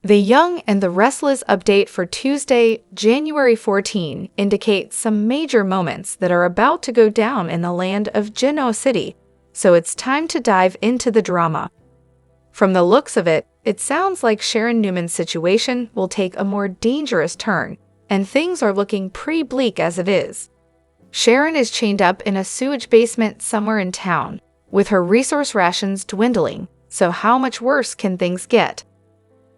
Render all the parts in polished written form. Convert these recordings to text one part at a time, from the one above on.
The Young and the Restless update for Tuesday, January 14, indicates some major moments that are about to go down in the land of Genoa City, so it's time to dive into the drama. From the looks of it, it sounds like Sharon Newman's situation will take a more dangerous turn, and things are looking pretty bleak as it is. Sharon is chained up in a sewage basement somewhere in town, with her resource rations dwindling, so how much worse can things get?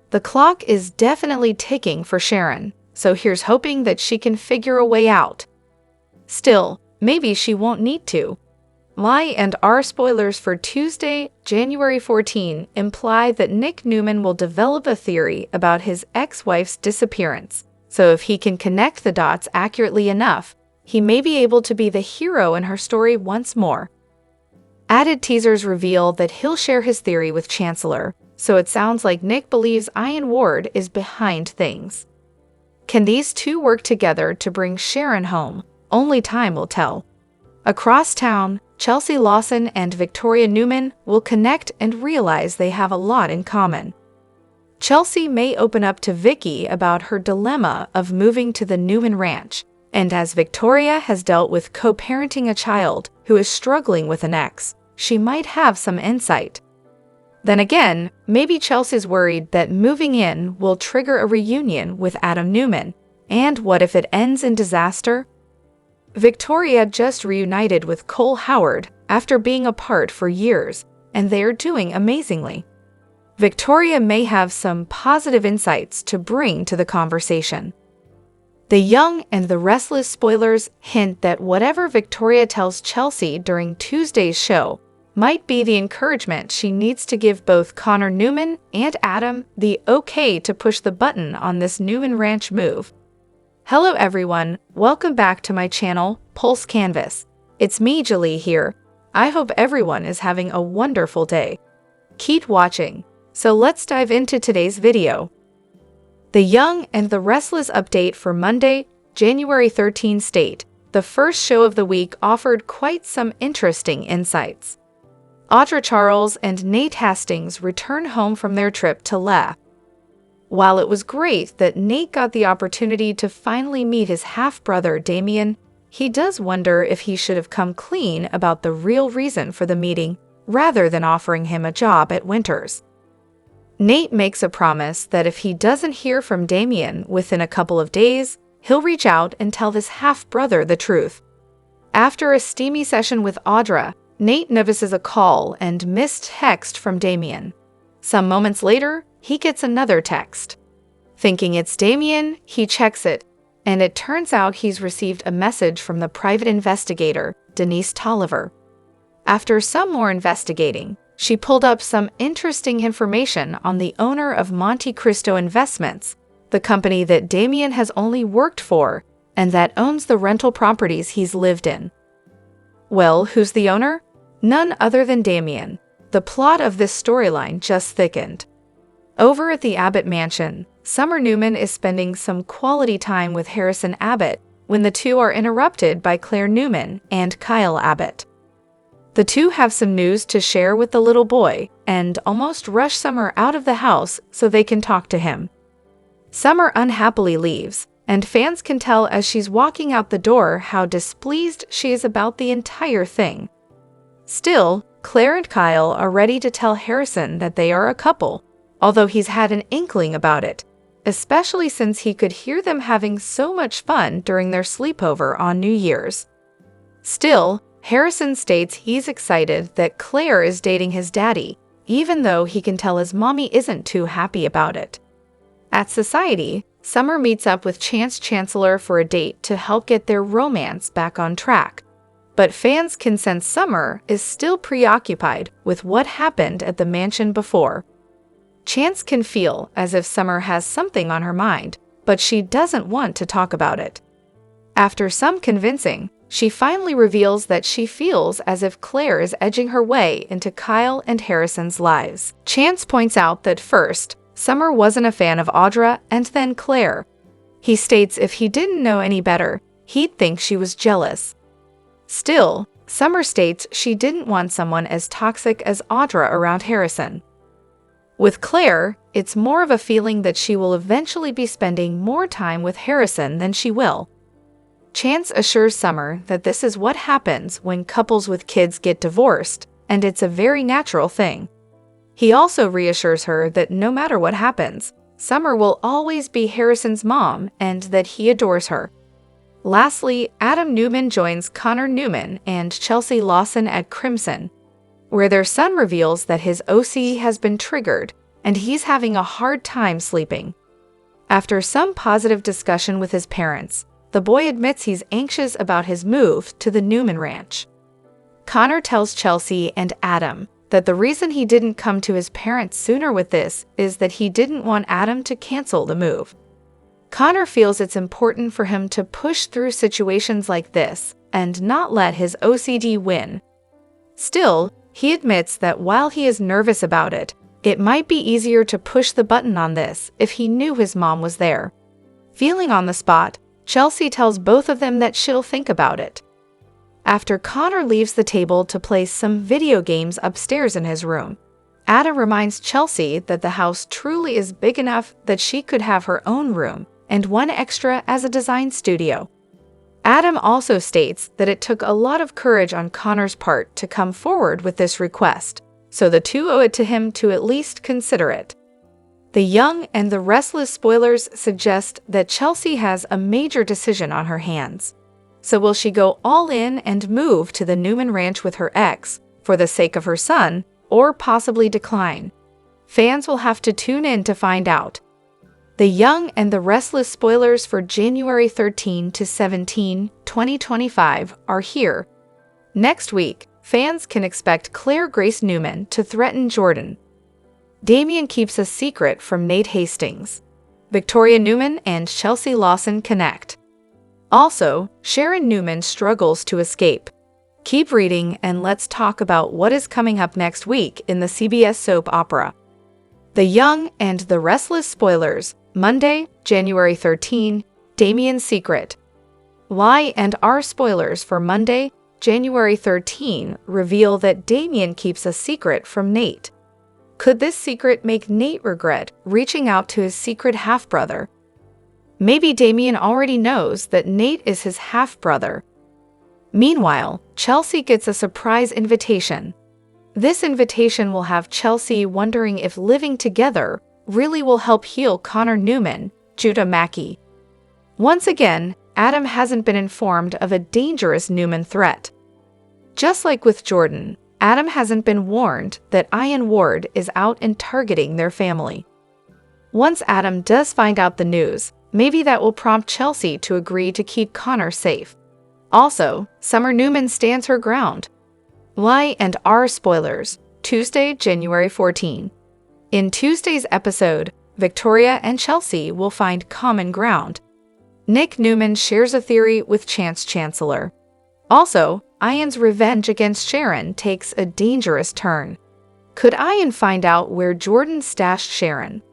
The clock is definitely ticking for Sharon, so here's hoping that she can figure a way out. Still, maybe she won't need to. My and our spoilers for Tuesday, January 14 imply that Nick Newman will develop a theory about his ex-wife's disappearance, so if he can connect the dots accurately enough, he may be able to be the hero in her story once more. Added teasers reveal that he'll share his theory with Chancellor, so it sounds like Nick believes Ian Ward is behind things. Can these two work together to bring Sharon home? Only time will tell. Across town, Chelsea Lawson and Victoria Newman will connect and realize they have a lot in common. Chelsea may open up to Vicky about her dilemma of moving to the Newman Ranch, and as Victoria has dealt with co-parenting a child who is struggling with an ex, she might have some insight. Then again, maybe Chelsea's worried that moving in will trigger a reunion with Adam Newman, and what if it ends in disaster? Victoria just reunited with Cole Howard after being apart for years, and they are doing amazingly. Victoria may have some positive insights to bring to the conversation. The Young and the Restless spoilers hint that whatever Victoria tells Chelsea during Tuesday's show might be the encouragement she needs to give both Connor Newman and Adam the okay to push the button on this Newman Ranch move. Hello everyone, welcome back to my channel, Pulse Canvas. It's me, Julie here. I hope everyone is having a wonderful day. Keep watching. So let's dive into today's video. The Young and the Restless update for Monday, January 13 state, the first show of the week offered quite some interesting insights. Audra Charles and Nate Hastings return home from their trip to Le. While it was great that Nate got the opportunity to finally meet his half-brother Damien, he does wonder if he should have come clean about the real reason for the meeting rather than offering him a job at Winters. Nate makes a promise that if he doesn't hear from Damien within a couple of days, he'll reach out and tell his half-brother the truth. After a steamy session with Audra, Nate notices a call and missed text from Damien. Some moments later, he gets another text. Thinking it's Damien, he checks it, and it turns out he's received a message from the private investigator, Denise Tolliver. After some more investigating, she pulled up some interesting information on the owner of Monte Cristo Investments, the company that Damien has only worked for and that owns the rental properties he's lived in. Well, who's the owner? None other than Damien. The plot of this storyline just thickened. Over at the Abbott mansion, Summer Newman is spending some quality time with Harrison Abbott when the two are interrupted by Claire Newman and Kyle Abbott. The two have some news to share with the little boy and almost rush Summer out of the house so they can talk to him. Summer unhappily leaves, and fans can tell as she's walking out the door how displeased she is about the entire thing. Still, Claire and Kyle are ready to tell Harrison that they are a couple, although he's had an inkling about it, especially since he could hear them having so much fun during their sleepover on New Year's. Still, Harrison states he's excited that Claire is dating his daddy, even though he can tell his mommy isn't too happy about it. At Society, Summer meets up with Chance Chancellor for a date to help get their romance back on track. But fans can sense Summer is still preoccupied with what happened at the mansion before. Chance can feel as if Summer has something on her mind, but she doesn't want to talk about it. After some convincing, she finally reveals that she feels as if Claire is edging her way into Kyle and Harrison's lives. Chance points out that first, Summer wasn't a fan of Audra and then Claire. He states if he didn't know any better, he'd think she was jealous. Still, Summer states she didn't want someone as toxic as Audra around Harrison. With Claire, it's more of a feeling that she will eventually be spending more time with Harrison than she will. Chance assures Summer that this is what happens when couples with kids get divorced, and it's a very natural thing. He also reassures her that no matter what happens, Summer will always be Harrison's mom and that he adores her. Lastly, Adam Newman joins Connor Newman and Chelsea Lawson at Crimson, where their son reveals that his OC has been triggered and he's having a hard time sleeping. After some positive discussion with his parents, the boy admits he's anxious about his move to the Newman Ranch. Connor tells Chelsea and Adam that the reason he didn't come to his parents sooner with this is that he didn't want Adam to cancel the move. Connor feels it's important for him to push through situations like this and not let his OCD win. Still, he admits that while he is nervous about it, it might be easier to push the button on this if he knew his mom was there. Feeling on the spot, Chelsea tells both of them that she'll think about it. After Connor leaves the table to play some video games upstairs in his room, Adam reminds Chelsea that the house truly is big enough that she could have her own room and one extra as a design studio. Adam also states that it took a lot of courage on Connor's part to come forward with this request, so the two owe it to him to at least consider it. The Young and the Restless spoilers suggest that Chelsea has a major decision on her hands. So will she go all in and move to the Newman Ranch with her ex for the sake of her son, or possibly decline? Fans will have to tune in to find out. The Young and the Restless spoilers for January 13 to 17, 2025 are here. Next week, fans can expect Claire Grace Newman to threaten Jordan. Damien keeps a secret from Nate Hastings. Victoria Newman and Chelsea Lawson connect. Also, Sharon Newman struggles to escape. Keep reading and let's talk about what is coming up next week in the CBS soap opera. The Young and the Restless spoilers, Monday, January 13, Damien's secret. Y&R spoilers for Monday, January 13 reveal that Damien keeps a secret from Nate. Could this secret make Nate regret reaching out to his secret half-brother? Maybe Damien already knows that Nate is his half-brother. Meanwhile, Chelsea gets a surprise invitation. This invitation will have Chelsea wondering if living together really will help heal Connor Newman, Judah Mackey. Once again, Adam hasn't been informed of a dangerous Newman threat. Just like with Jordan, Adam hasn't been warned that Ian Ward is out and targeting their family. Once Adam does find out the news, maybe that will prompt Chelsea to agree to keep Connor safe. Also, Summer Newman stands her ground. Y&R spoilers, Tuesday, January 14. In Tuesday's episode, Victoria and Chelsea will find common ground. Nick Newman shares a theory with Chance Chancellor. Also, Ian's revenge against Sharon takes a dangerous turn. Could Ian find out where Jordan stashed Sharon?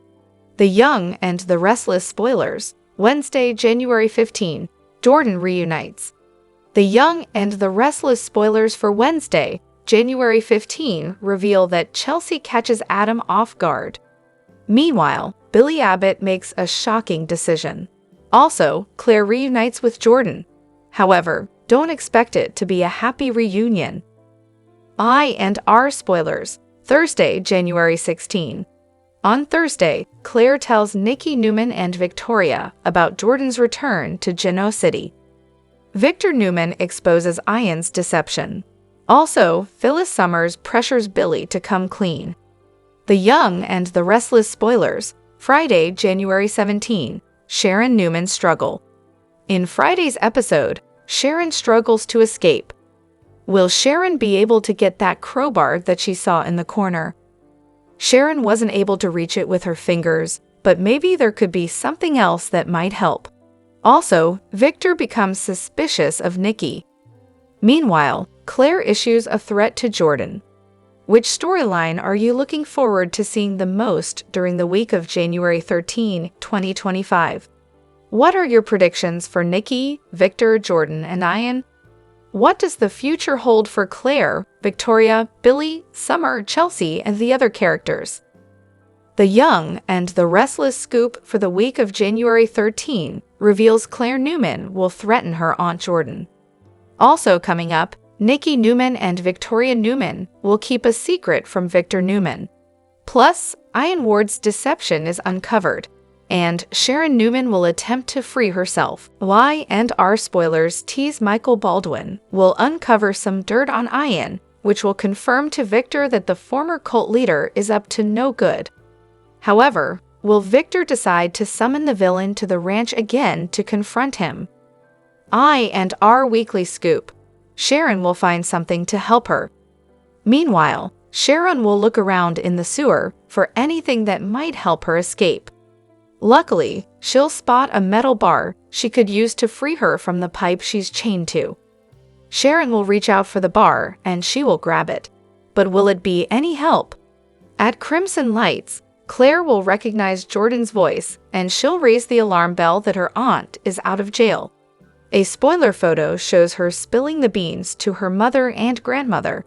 The Young and the Restless spoilers, Wednesday, January 15, Jordan reunites. The Young and the Restless spoilers for Wednesday, January 15 reveal that Chelsea catches Adam off guard. Meanwhile, Billy Abbott makes a shocking decision. Also, Claire reunites with Jordan. However, don't expect it to be a happy reunion. Y&R spoilers, Thursday, January 16. On Thursday, Claire tells Nikki Newman and Victoria about Jordan's return to Genoa City. Victor Newman exposes Ian's deception. Also, Phyllis Summers pressures Billy to come clean. The Young and the Restless spoilers, Friday, January 17, Sharon Newman struggle. In Friday's episode, Sharon struggles to escape. Will Sharon be able to get that crowbar that she saw in the corner? Sharon wasn't able to reach it with her fingers, but maybe there could be something else that might help. Also, Victor becomes suspicious of Nikki. Meanwhile, Claire issues a threat to Jordan. Which storyline are you looking forward to seeing the most during the week of January 13, 2025? What are your predictions for Nikki, Victor, Jordan, and Ian? What does the future hold for Claire, Victoria, Billy, Summer, Chelsea, and the other characters? The Young and the Restless scoop for the week of January 13 reveals Claire Newman will threaten her Aunt Jordan. Also coming up, Nikki Newman and Victoria Newman will keep a secret from Victor Newman. Plus, Ian Ward's deception is uncovered, and Sharon Newman will attempt to free herself. Y&R spoilers tease Michael Baldwin will uncover some dirt on Ian, which will confirm to Victor that the former cult leader is up to no good. However, will Victor decide to summon the villain to the ranch again to confront him? I&R Weekly Scoop. Sharon will find something to help her. Meanwhile, Sharon will look around in the sewer for anything that might help her escape. Luckily, she'll spot a metal bar she could use to free her from the pipe she's chained to. Sharon will reach out for the bar and she will grab it. But will it be any help? At Crimson Lights, Claire will recognize Jordan's voice and she'll raise the alarm bell that her aunt is out of jail. A spoiler photo shows her spilling the beans to her mother and grandmother.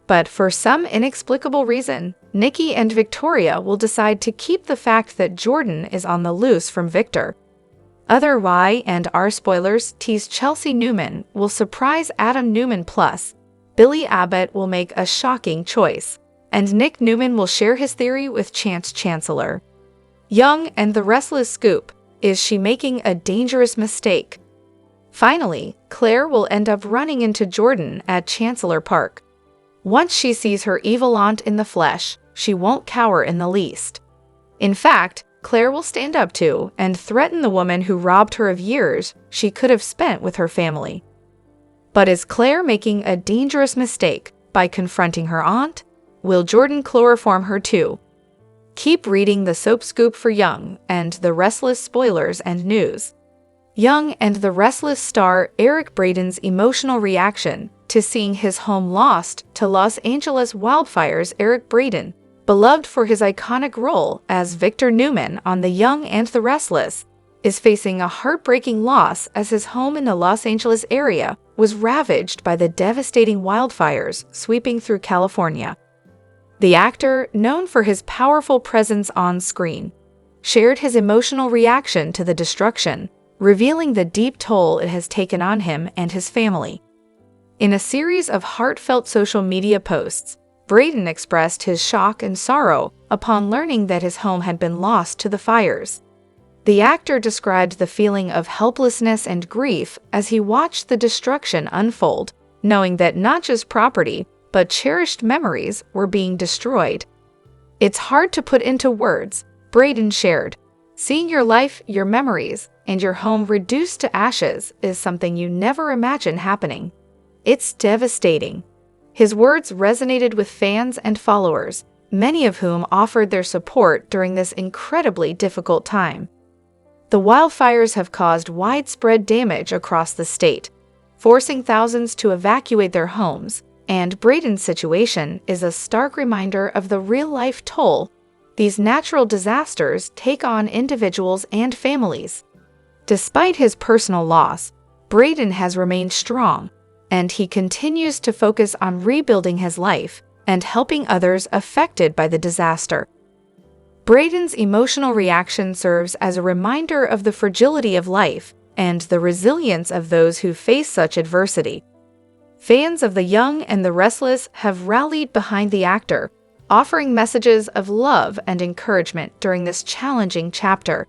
But for some inexplicable reason, Nikki and Victoria will decide to keep the fact that Jordan is on the loose from Victor. Other Y&R spoilers tease Chelsea Newman will surprise Adam Newman plus Billy Abbott will make a shocking choice, and Nick Newman will share his theory with Chance Chancellor. Young and the Restless scoop, is she making a dangerous mistake? Finally, Claire will end up running into Jordan at Chancellor Park. Once she sees her evil aunt in the flesh, she won't cower in the least. In fact, Claire will stand up to and threaten the woman who robbed her of years she could have spent with her family. But is Claire making a dangerous mistake by confronting her aunt? Will Jordan chloroform her too? Keep reading the Soap Scoop for Young and the Restless spoilers and news. Young and the Restless star Eric Braeden's emotional reaction to seeing his home lost to Los Angeles wildfires. Eric Braeden, beloved for his iconic role as Victor Newman on The Young and the Restless, is facing a heartbreaking loss as his home in the Los Angeles area was ravaged by the devastating wildfires sweeping through California. The actor, known for his powerful presence on screen, shared his emotional reaction to the destruction, revealing the deep toll it has taken on him and his family. In a series of heartfelt social media posts, Braeden expressed his shock and sorrow upon learning that his home had been lost to the fires. The actor described the feeling of helplessness and grief as he watched the destruction unfold, knowing that not just property, but cherished memories were being destroyed. "It's hard to put into words," Braeden shared. "Seeing your life, your memories, and your home reduced to ashes is something you never imagined happening. It's devastating." His words resonated with fans and followers, many of whom offered their support during this incredibly difficult time. The wildfires have caused widespread damage across the state, forcing thousands to evacuate their homes, and Braeden's situation is a stark reminder of the real-life toll these natural disasters take on individuals and families. Despite his personal loss, Braeden has remained strong, and he continues to focus on rebuilding his life and helping others affected by the disaster. Braeden's emotional reaction serves as a reminder of the fragility of life and the resilience of those who face such adversity. Fans of The Young and the Restless have rallied behind the actor, offering messages of love and encouragement during this challenging chapter.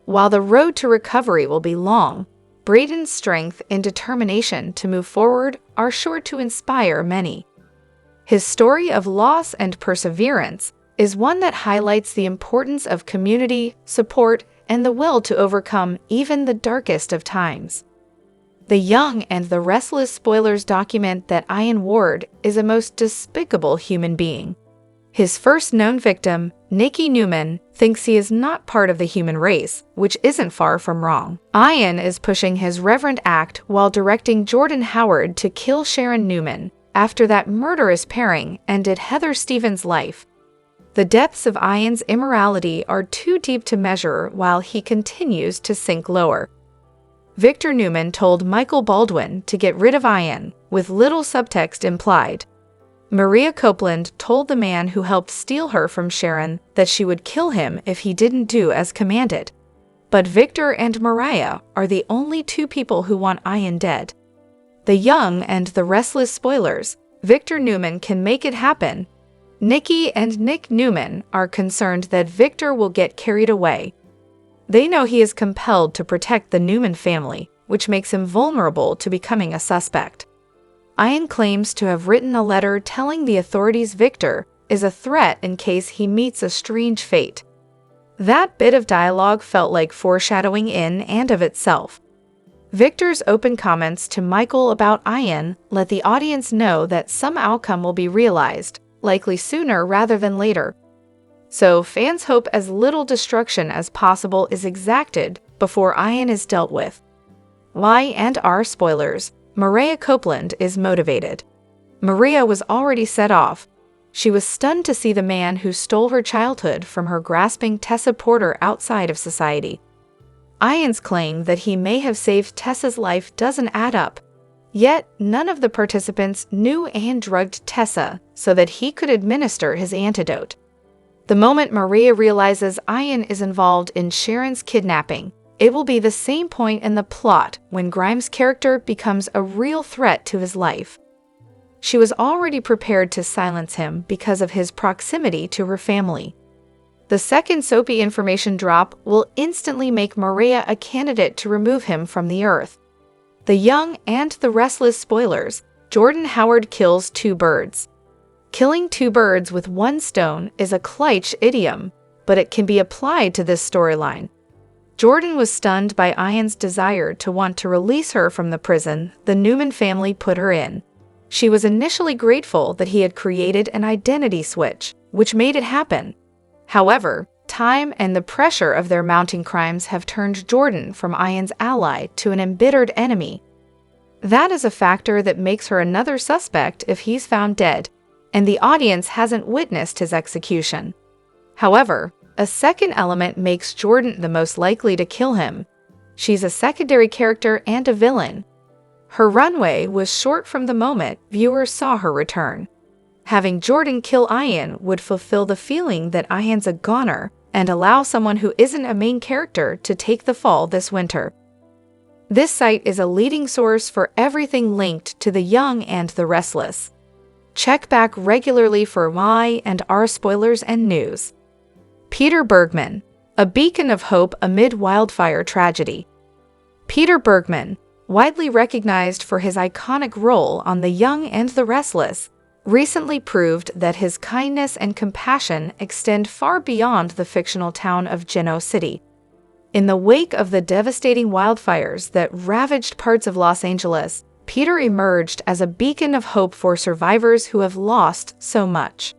While the road to recovery will be long, Braeden's strength and determination to move forward are sure to inspire many. His story of loss and perseverance is one that highlights the importance of community, support, and the will to overcome even the darkest of times. The Young and the Restless spoilers document that Ian Ward is a most despicable human being. His first known victim, Nikki Newman, thinks he is not part of the human race, which isn't far from wrong. Ian is pushing his reverent act while directing Jordan Howard to kill Sharon Newman after that murderous pairing ended Heather Stevens' life. The depths of Ian's immorality are too deep to measure while he continues to sink lower. Victor Newman told Michael Baldwin to get rid of Ian, with little subtext implied. Maria Copeland told the man who helped steal her from Sharon that she would kill him if he didn't do as commanded. But Victor and Mariah are the only two people who want Ian dead. The young and the restless spoilers, Victor Newman can make it happen. Nikki and Nick Newman are concerned that Victor will get carried away. They know he is compelled to protect the Newman family, which makes him vulnerable to becoming a suspect. Ian claims to have written a letter telling the authorities Victor is a threat in case he meets a strange fate. That bit of dialogue felt like foreshadowing in and of itself. Victor's open comments to Michael about Ian let the audience know that some outcome will be realized, likely sooner rather than later. So fans hope as little destruction as possible is exacted before Ian is dealt with. Y&R spoilers, Maria Copeland is motivated. Maria was already set off. She was stunned to see the man who stole her childhood from her grasping Tessa Porter outside of society. Ian's claim that he may have saved Tessa's life doesn't add up. Yet, none of the participants knew and drugged Tessa so that he could administer his antidote. The moment Maria realizes Ian is involved in Sharon's kidnapping, it will be the same point in the plot when Grimes' character becomes a real threat to his life. She was already prepared to silence him because of his proximity to her family. The second soapy information drop will instantly make Maria a candidate to remove him from the earth. The young and the restless spoilers, Jordan Howard kills two birds. Killing two birds with one stone is a Kleitsch idiom, but it can be applied to this storyline. Jordan was stunned by Ian's desire to want to release her from the prison the Newman family put her in. She was initially grateful that he had created an identity switch, which made it happen. However, time and the pressure of their mounting crimes have turned Jordan from Ian's ally to an embittered enemy. That is a factor that makes her another suspect if he's found dead, and the audience hasn't witnessed his execution. However, a second element makes Jordan the most likely to kill him. She's a secondary character and a villain. Her runway was short from the moment viewers saw her return. Having Jordan kill Ian would fulfill the feeling that Ian's a goner and allow someone who isn't a main character to take the fall this winter. This site is a leading source for everything linked to the young and the restless. Check back regularly for Y&R spoilers and news. Peter Bergman, a beacon of hope amid wildfire tragedy. Peter Bergman, widely recognized for his iconic role on The Young and the Restless, recently proved that his kindness and compassion extend far beyond the fictional town of Genoa City. In the wake of the devastating wildfires that ravaged parts of Los Angeles, Peter emerged as a beacon of hope for survivors who have lost so much.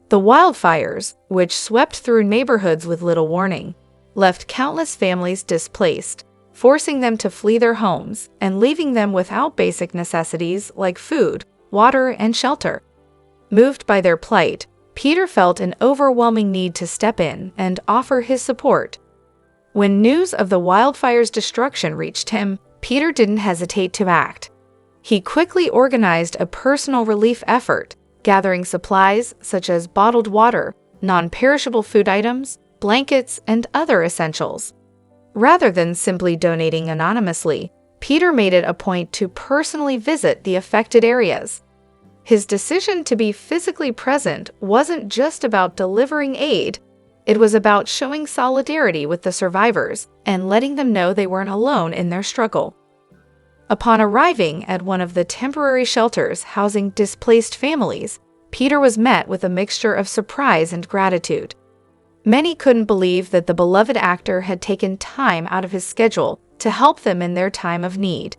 The wildfires, which swept through neighborhoods with little warning, left countless families displaced, forcing them to flee their homes and leaving them without basic necessities like food, water, and shelter. Moved by their plight, Peter felt an overwhelming need to step in and offer his support. When news of the wildfire's destruction reached him, Peter didn't hesitate to act. He quickly organized a personal relief effort, gathering supplies such as bottled water, non-perishable food items, blankets, and other essentials. Rather than simply donating anonymously, Peter made it a point to personally visit the affected areas. His decision to be physically present wasn't just about delivering aid, it was about showing solidarity with the survivors and letting them know they weren't alone in their struggle. Upon arriving at one of the temporary shelters housing displaced families, Peter was met with a mixture of surprise and gratitude. Many couldn't believe that the beloved actor had taken time out of his schedule to help them in their time of need.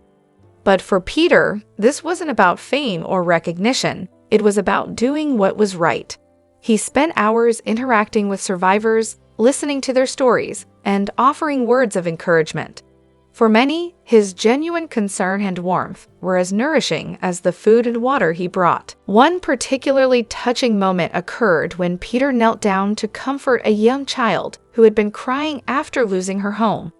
But for Peter, this wasn't about fame or recognition, it was about doing what was right. He spent hours interacting with survivors, listening to their stories, and offering words of encouragement. For many, his genuine concern and warmth were as nourishing as the food and water he brought. One particularly touching moment occurred when Peter knelt down to comfort a young child who had been crying after losing her home.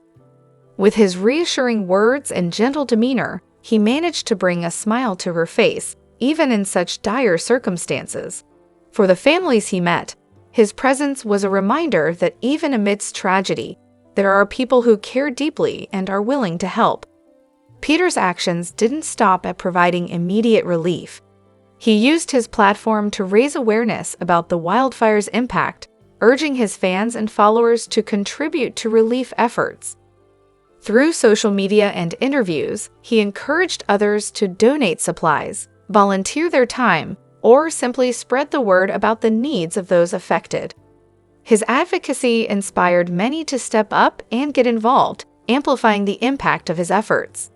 With his reassuring words and gentle demeanor, he managed to bring a smile to her face, even in such dire circumstances. For the families he met, his presence was a reminder that even amidst tragedy, there are people who care deeply and are willing to help. Peter's actions didn't stop at providing immediate relief. He used his platform to raise awareness about the wildfire's impact, urging his fans and followers to contribute to relief efforts. Through social media and interviews, he encouraged others to donate supplies, volunteer their time, or simply spread the word about the needs of those affected. His advocacy inspired many to step up and get involved, amplifying the impact of his efforts.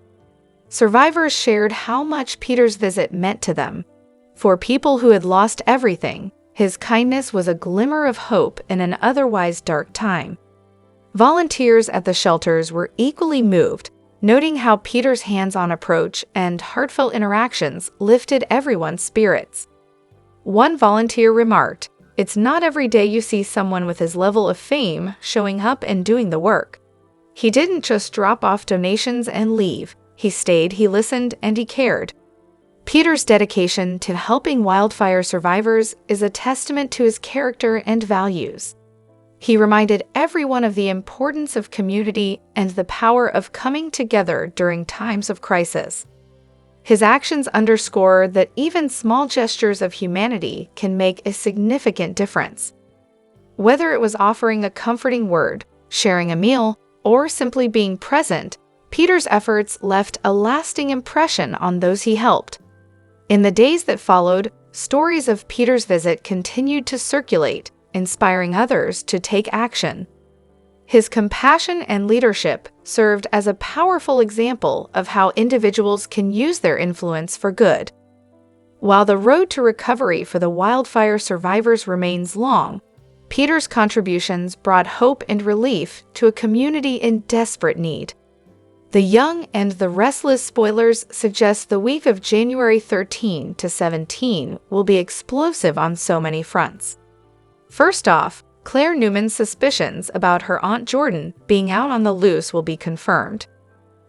Survivors shared how much Peter's visit meant to them. For people who had lost everything, his kindness was a glimmer of hope in an otherwise dark time. Volunteers at the shelters were equally moved, noting how Peter's hands-on approach and heartfelt interactions lifted everyone's spirits. One volunteer remarked, "It's not every day you see someone with his level of fame showing up and doing the work. He didn't just drop off donations and leave. He stayed, he listened, and he cared." Peter's dedication to helping wildfire survivors is a testament to his character and values. He reminded everyone of the importance of community and the power of coming together during times of crisis. His actions underscore that even small gestures of humanity can make a significant difference. Whether it was offering a comforting word, sharing a meal, or simply being present, Peter's efforts left a lasting impression on those he helped. In the days that followed, stories of Peter's visit continued to circulate, inspiring others to take action. His compassion and leadership served as a powerful example of how individuals can use their influence for good. While the road to recovery for the wildfire survivors remains long, Peter's contributions brought hope and relief to a community in desperate need. The Young and the Restless spoilers suggest the week of January 13 to 17 will be explosive on so many fronts. First off, Claire Newman's suspicions about her Aunt Jordan being out on the loose will be confirmed.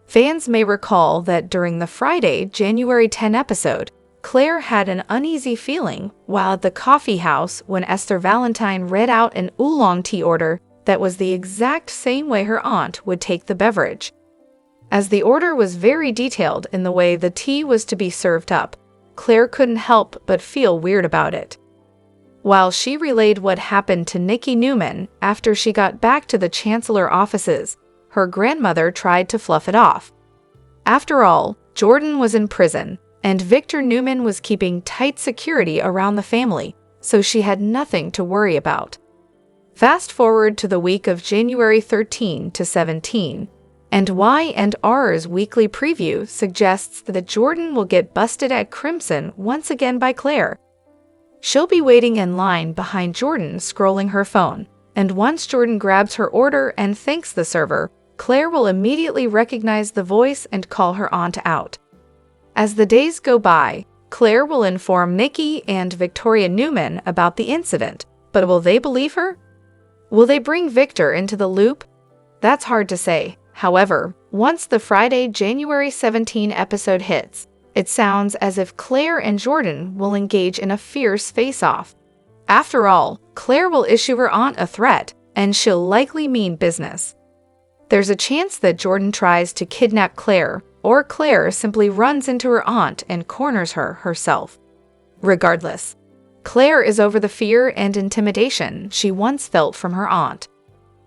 Fans may recall that during the Friday, January 10 episode, Claire had an uneasy feeling while at the coffee house when Esther Valentine read out an oolong tea order that was the exact same way her aunt would take the beverage. As the order was very detailed in the way the tea was to be served up, Claire couldn't help but feel weird about it. While she relayed what happened to Nikki Newman after she got back to the Chancellor offices, her grandmother tried to fluff it off. After all, Jordan was in prison, and Victor Newman was keeping tight security around the family, so she had nothing to worry about. Fast forward to the week of January 13 to 17, and Y&R's weekly preview suggests that Jordan will get busted at Crimson once again by Claire. She'll be waiting in line behind Jordan scrolling her phone, and once Jordan grabs her order and thanks the server, Claire will immediately recognize the voice and call her aunt out. As the days go by, Claire will inform Nikki and Victoria Newman about the incident, but will they believe her? Will they bring Victor into the loop? That's hard to say. However, once the Friday, January 17 episode hits, it sounds as if Claire and Jordan will engage in a fierce face-off. After all, Claire will issue her aunt a threat, and she'll likely mean business. There's a chance that Jordan tries to kidnap Claire, or Claire simply runs into her aunt and corners her herself. Regardless, Claire is over the fear and intimidation she once felt from her aunt.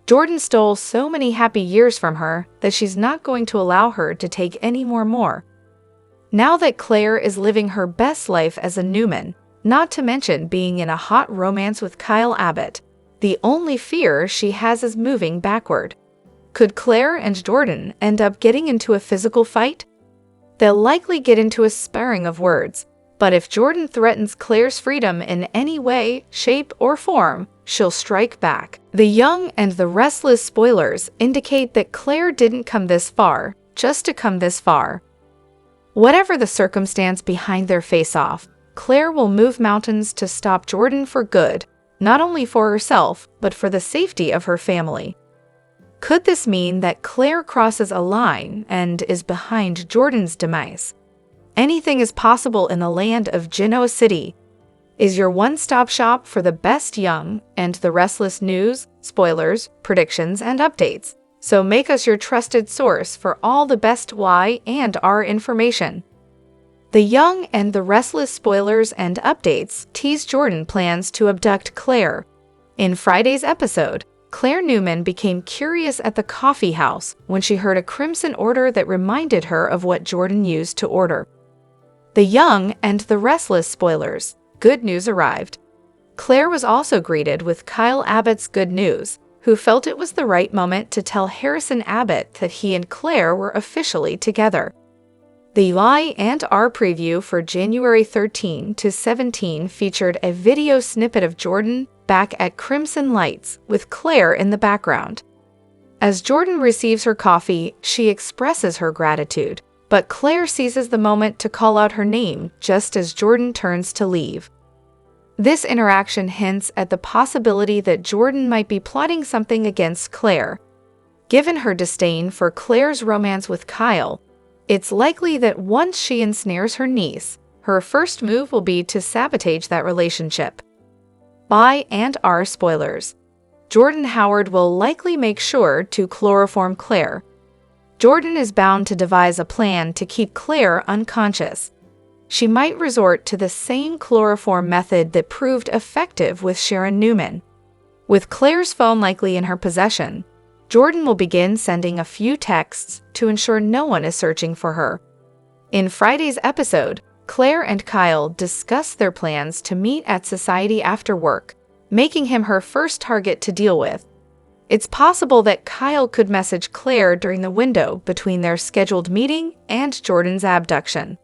Jordan stole so many happy years from her that she's not going to allow her to take any more. Now that Claire is living her best life as a Newman, not to mention being in a hot romance with Kyle Abbott, the only fear she has is moving backward. Could Claire and Jordan end up getting into a physical fight? They'll likely get into a sparring of words, but if Jordan threatens Claire's freedom in any way, shape, or form, she'll strike back. The Young and the Restless spoilers indicate that Claire didn't come this far just to come this far. Whatever the circumstance behind their face-off, Claire will move mountains to stop Jordan for good, not only for herself, but for the safety of her family. Could this mean that Claire crosses a line and is behind Jordan's demise? Anything is possible in the land of Genoa City is your one-stop shop for the best Young and the Restless news, spoilers, predictions, and updates. So make us your trusted source for all the best Y&R information. The Young and the Restless spoilers and updates tease Jordan plans to abduct Claire. In Friday's episode, Claire Newman became curious at the coffee house when she heard a crimson order that reminded her of what Jordan used to order. The Young and the Restless spoilers. Good news arrived. Claire was also greeted with Kyle Abbott's good news, who felt it was the right moment to tell Harrison Abbott that he and Claire were officially together. The Y&R preview for January 13 to 17 featured a video snippet of Jordan back at Crimson Lights with Claire in the background. As Jordan receives her coffee, she expresses her gratitude, but Claire seizes the moment to call out her name just as Jordan turns to leave. This interaction hints at the possibility that Jordan might be plotting something against Claire. Given her disdain for Claire's romance with Kyle, it's likely that once she ensnares her niece, her first move will be to sabotage that relationship. Y&R spoilers. Jordan Howard will likely make sure to chloroform Claire. Jordan is bound to devise a plan to keep Claire unconscious. She might resort to the same chloroform method that proved effective with Sharon Newman. With Claire's phone likely in her possession, Jordan will begin sending a few texts to ensure no one is searching for her. In Friday's episode, Claire and Kyle discuss their plans to meet at Society after work, making him her first target to deal with. It's possible that Kyle could message Claire during the window between their scheduled meeting and Jordan's abduction.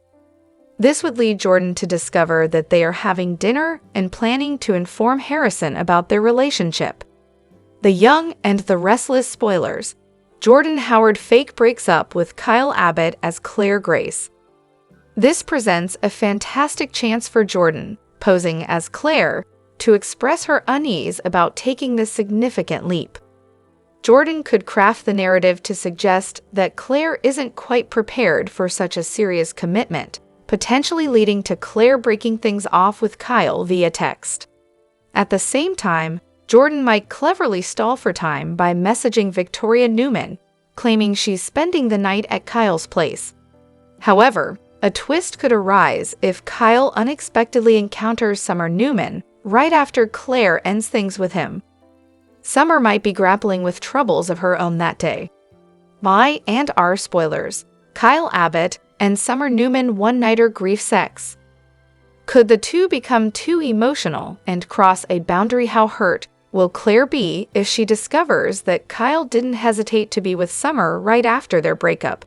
This would lead Jordan to discover that they are having dinner and planning to inform Harrison about their relationship. The Young and the Restless spoilers. Jordan Howard fake breaks up with Kyle Abbott as Claire Grace. This presents a fantastic chance for Jordan, posing as Claire, to express her unease about taking this significant leap. Jordan could craft the narrative to suggest that Claire isn't quite prepared for such a serious commitment, potentially leading to Claire breaking things off with Kyle via text. At the same time, Jordan might cleverly stall for time by messaging Victoria Newman, claiming she's spending the night at Kyle's place. However, a twist could arise if Kyle unexpectedly encounters Summer Newman right after Claire ends things with him. Summer might be grappling with troubles of her own that day. Y&R spoilers. Kyle Abbott and Summer Newman one-nighter grief sex. Could the two become too emotional and cross a boundary? How hurt will Claire be if she discovers that Kyle didn't hesitate to be with Summer right after their breakup?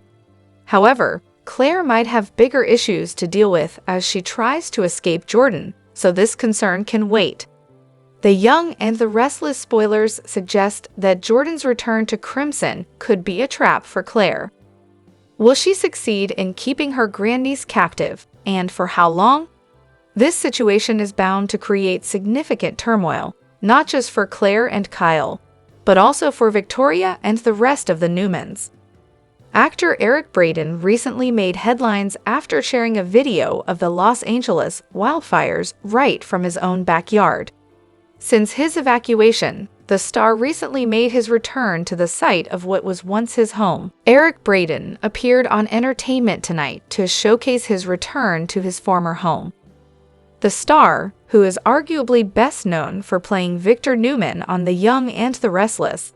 However, Claire might have bigger issues to deal with as she tries to escape Jordan, so this concern can wait. The Young and the Restless spoilers suggest that Jordan's return to Crimson could be a trap for Claire. Will she succeed in keeping her grandniece captive, and for how long? This situation is bound to create significant turmoil, not just for Claire and Kyle, but also for Victoria and the rest of the Newmans. Actor Eric Braeden recently made headlines after sharing a video of the Los Angeles wildfires right from his own backyard. Since his evacuation, the star recently made his return to the site of what was once his home. Eric Braeden appeared on Entertainment Tonight to showcase his return to his former home. The star, who is arguably best known for playing Victor Newman on The Young and the Restless,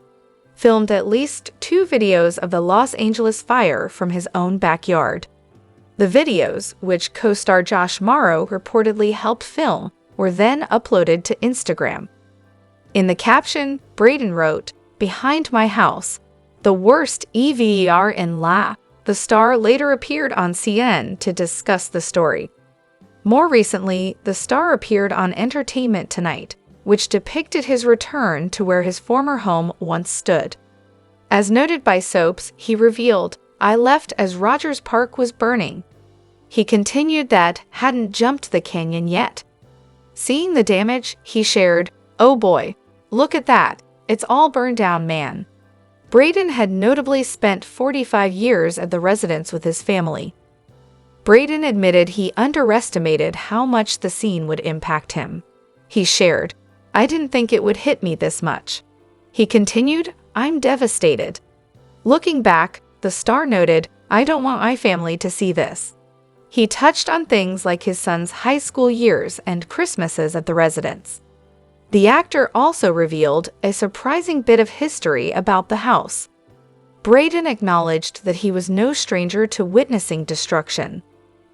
filmed at least 2 videos of the Los Angeles fire from his own backyard. The videos, which co-star Josh Morrow reportedly helped film, were then uploaded to Instagram. In the caption, Braeden wrote, "Behind my house, the worst EVER in La." The star later appeared on CNN to discuss the story. More recently, the star appeared on Entertainment Tonight, which depicted his return to where his former home once stood. As noted by Soaps, he revealed, "I left as Rogers Park was burning." He continued that hadn't jumped the canyon yet. Seeing the damage, he shared, "Oh boy, look at that, it's all burned down, man." Braeden had notably spent 45 years at the residence with his family. Braden admitted he underestimated how much the scene would impact him. He shared, "I didn't think it would hit me this much." He continued, "I'm devastated." Looking back, the star noted, "I don't want my family to see this." He touched on things like his son's high school years and Christmases at the residence. The actor also revealed a surprising bit of history about the house. Braden acknowledged that he was no stranger to witnessing destruction.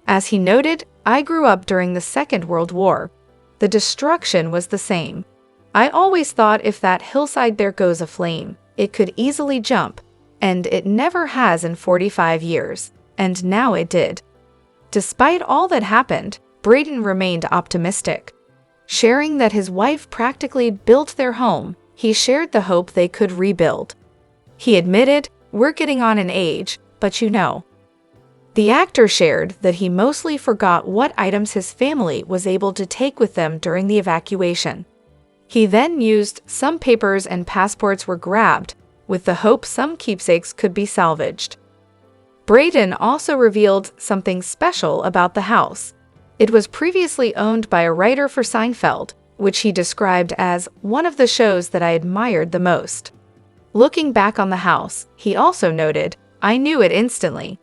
As he noted, "I grew up during the Second World War. The destruction was the same. I always thought if that hillside there goes aflame, it could easily jump, and it never has in 45 years, and now it did." Despite all that happened, Braden remained optimistic. Sharing that his wife practically built their home, he shared the hope they could rebuild. He admitted, "We're getting on in age, but you know." The actor shared that he mostly forgot what items his family was able to take with them during the evacuation. He then used some papers and passports were grabbed, with the hope some keepsakes could be salvaged. Braden also revealed something special about the house. It was previously owned by a writer for Seinfeld, which he described as one of the shows that I admired the most. Looking back on the house, he also noted, "I knew it instantly."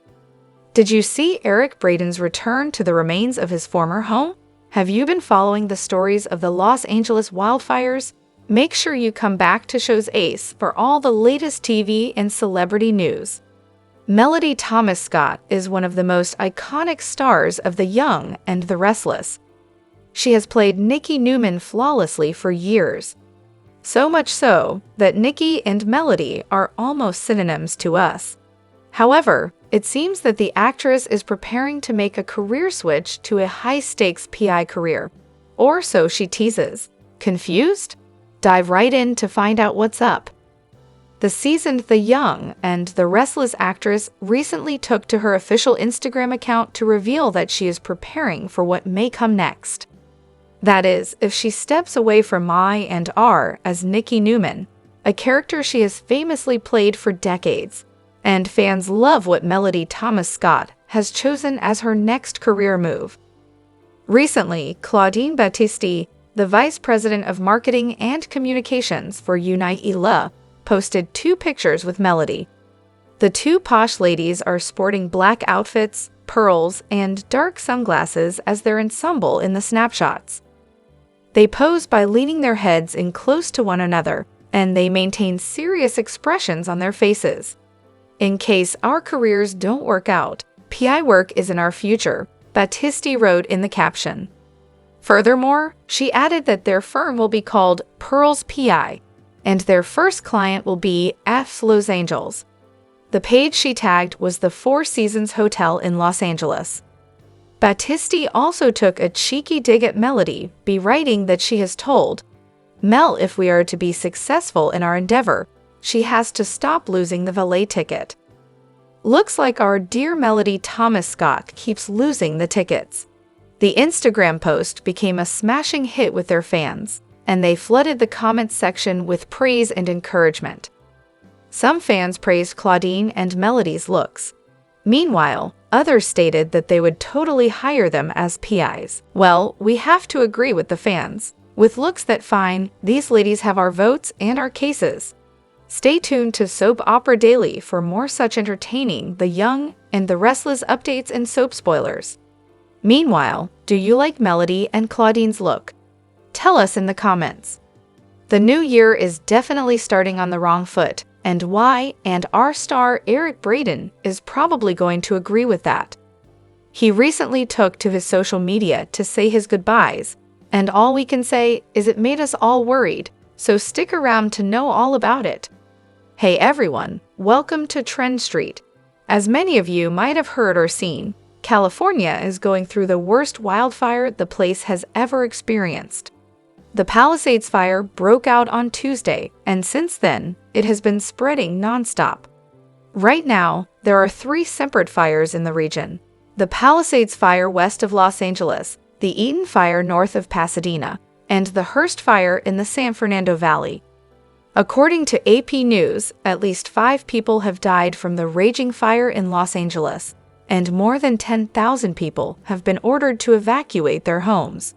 Did you see Eric Braden's return to the remains of his former home? Have you been following the stories of the Los Angeles wildfires? Make sure you come back to Show's Ace for all the latest TV and celebrity news. Melody Thomas Scott is one of the most iconic stars of The Young and the Restless. She has played Nikki Newman flawlessly for years. So much so that Nikki and Melody are almost synonyms to us. However, it seems that the actress is preparing to make a career switch to a high-stakes PI career. Or so she teases. Confused? Dive right in to find out what's up. The seasoned The Young and the Restless actress recently took to her official Instagram account to reveal that she is preparing for what may come next. That is, if she steps away from I and R as Nikki Newman, a character she has famously played for decades, and fans love what Melody Thomas Scott has chosen as her next career move. Recently, Claudine Battisti, the Vice President of Marketing and Communications for Unite, posted 2 pictures with Melody. The 2 posh ladies are sporting black outfits, pearls, and dark sunglasses as their ensemble in the snapshots. They pose by leaning their heads in close to one another, and they maintain serious expressions on their faces. "In case our careers don't work out, PI work is in our future," Battisti wrote in the caption. Furthermore, she added that their firm will be called Pearls PI, and their first client will be F. Los Angeles. The page she tagged was the Four Seasons Hotel in Los Angeles. Battisti also took a cheeky dig at Melody, writing that she has told Mel if we are to be successful in our endeavor, she has to stop losing the valet ticket. Looks like our dear Melody Thomas Scott keeps losing the tickets. The Instagram post became a smashing hit with their fans, and they flooded the comments section with praise and encouragement. Some fans praised Claudine and Melody's looks. Meanwhile, others stated that they would totally hire them as PIs. Well, we have to agree with the fans. With looks that fine, these ladies have our votes and our cases. Stay tuned to Soap Opera Daily for more such entertaining The Young and the Restless updates and soap spoilers. Meanwhile, do you like Melody and Claudine's look? Tell us in the comments. The new year is definitely starting on the wrong foot, and why, and our star Eric Braden is probably going to agree with that. He recently took to his social media to say his goodbyes, and all we can say is it made us all worried, so stick around to know all about it. Hey everyone, welcome to Trend Street. As many of you might have heard or seen, California is going through the worst wildfire the place has ever experienced. The Palisades fire broke out on Tuesday, and since then, it has been spreading nonstop. Right now, there are 3 separate fires in the region. The Palisades fire west of Los Angeles, the Eaton fire north of Pasadena, and the Hearst fire in the San Fernando Valley. According to AP News, at least 5 people have died from the raging fire in Los Angeles. and more than 10,000 people have been ordered to evacuate their homes.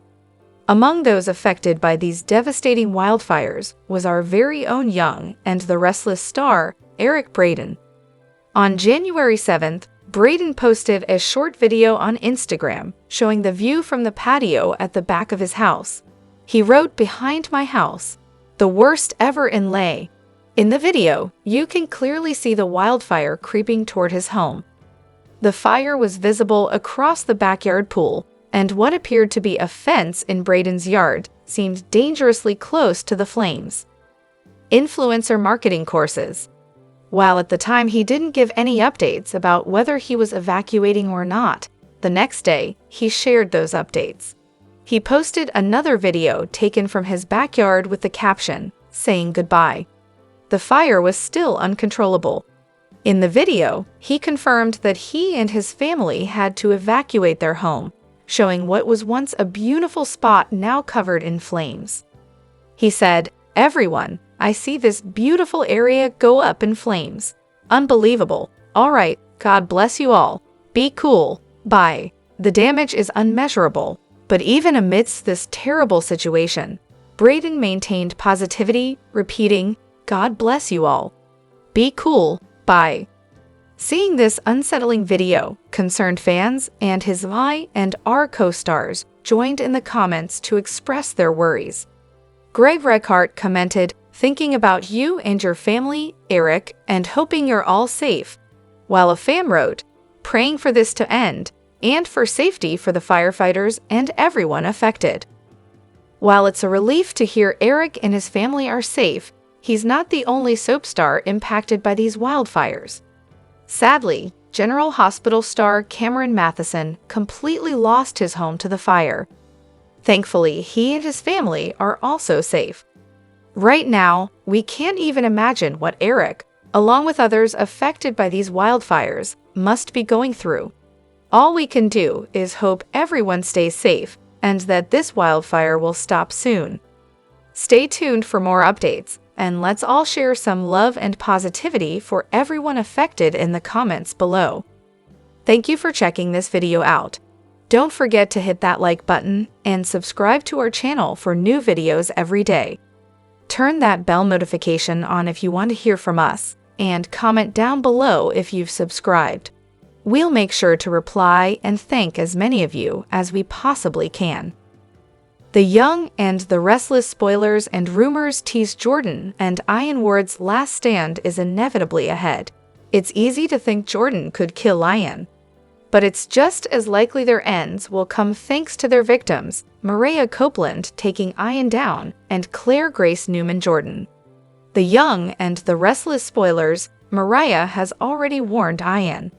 Among those affected by these devastating wildfires was our very own young and the restless star, Eric Braden. On January 7th, Braden posted a short video on Instagram showing the view from the patio at the back of his house. He wrote, "Behind my house, the worst ever in LA." In the video, you can clearly see the wildfire creeping toward his home. The fire was visible across the backyard pool, and what appeared to be a fence in Braden's yard seemed dangerously close to the flames. Influencer marketing courses. While at the time he didn't give any updates about whether he was evacuating or not, the next day he shared those updates. He posted another video taken from his backyard with the caption, saying goodbye. The fire was still uncontrollable. In the video, he confirmed that he and his family had to evacuate their home, showing what was once a beautiful spot now covered in flames. He said, "Everyone, I see this beautiful area go up in flames. Unbelievable. All right, God bless you all. Be cool. Bye." The damage is unmeasurable, but even amidst this terrible situation, Braden maintained positivity, repeating, "God bless you all. Be cool. Bye." Seeing this unsettling video, concerned fans and his I and R co-stars joined in the comments to express their worries. Greg Reichardt commented, "Thinking about you and your family, Eric, and hoping you're all safe," while a fan wrote, "Praying for this to end, and for safety for the firefighters and everyone affected." While it's a relief to hear Eric and his family are safe, he's not the only soap star impacted by these wildfires. Sadly, General Hospital star Cameron Matheson completely lost his home to the fire. Thankfully, he and his family are also safe. Right now, we can't even imagine what Eric, along with others affected by these wildfires, must be going through. All we can do is hope everyone stays safe and that this wildfire will stop soon. Stay tuned for more updates, and let's all share some love and positivity for everyone affected in the comments below. Thank you for checking this video out. Don't forget to hit that like button and subscribe to our channel for new videos every day. Turn that bell notification on if you want to hear from us, and comment down below if you've subscribed. We'll make sure to reply and thank as many of you as we possibly can. The Young and the Restless spoilers and rumors tease Jordan and Ian Ward's last stand is inevitably ahead. It's easy to think Jordan could kill Ian, but it's just as likely their ends will come thanks to their victims, Maria Copeland taking Ian down and Claire Grace Newman Jordan. The Young and the Restless spoilers, Maria has already warned Ian.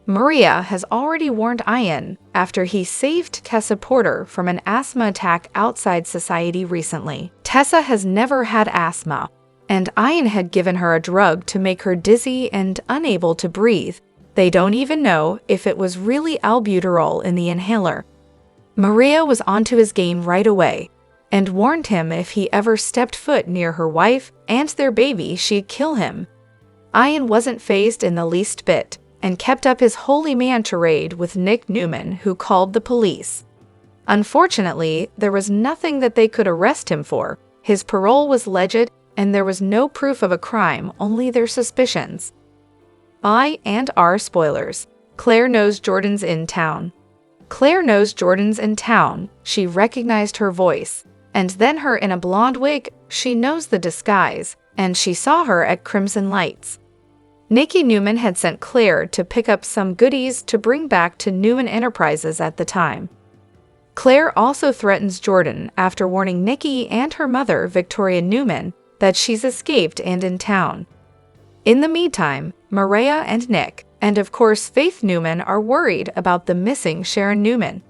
Maria has already warned Ian after he saved Tessa Porter from an asthma attack outside society recently. Tessa has never had asthma, and Ian had given her a drug to make her dizzy and unable to breathe. They don't even know if it was really albuterol in the inhaler. Maria was onto his game right away and warned him if he ever stepped foot near her wife and their baby, she'd kill him. Ian wasn't fazed in the least bit and kept up his holy man charade with Nick Newman, who called the police. Unfortunately, there was nothing that they could arrest him for. His parole was legit, and there was no proof of a crime, only their suspicions. I and R spoilers. Claire knows Jordan's in town. Claire knows Jordan's in town. She recognized her voice, and then her in a blonde wig. She knows the disguise, and she saw her at Crimson Lights. Nikki Newman had sent Claire to pick up some goodies to bring back to Newman Enterprises at the time. Claire also threatens Jordan after warning Nikki and her mother, Victoria Newman, that she's escaped and in town. In the meantime, Maria and Nick, and of course Faith Newman, are worried about the missing Sharon Newman.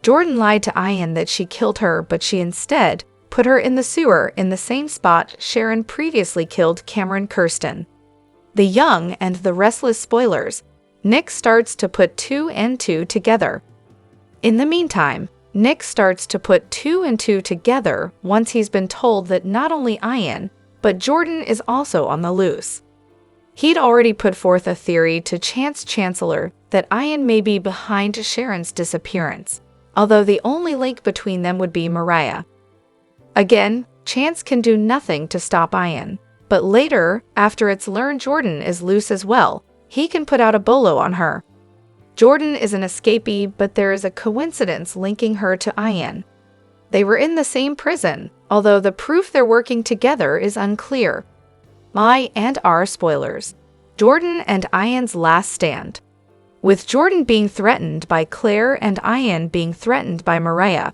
Jordan lied to Ian that she killed her, but she instead put her in the sewer in the same spot Sharon previously killed Cameron Kirsten. The Young and the Restless spoilers. Nick starts to put 2 and 2 together. In the meantime, Nick starts to put 2 and 2 together once he's been told that not only Ian, but Jordan is also on the loose. He'd already put forth a theory to Chance Chancellor that Ian may be behind Sharon's disappearance, although the only link between them would be Mariah. Again, chance can do nothing to stop Ian, but later, after it's learned Jordan is loose as well, he can put out a bolo on her. Jordan is an escapee, but there is a coincidence linking her to Ian. They were in the same prison, although the proof they're working together is unclear. My and our spoilers. Jordan and Ian's last stand. With Jordan being threatened by Claire and Ian being threatened by Mariah,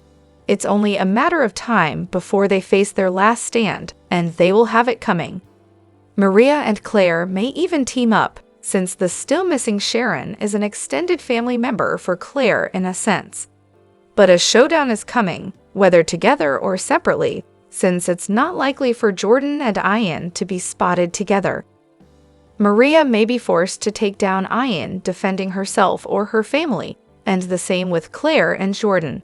it's only a matter of time before they face their last stand, and they will have it coming. Maria and Claire may even team up, since the still missing Sharon is an extended family member for Claire in a sense. But a showdown is coming, whether together or separately, since it's not likely for Jordan and Ian to be spotted together. Maria may be forced to take down Ian defending herself or her family, and the same with Claire and Jordan.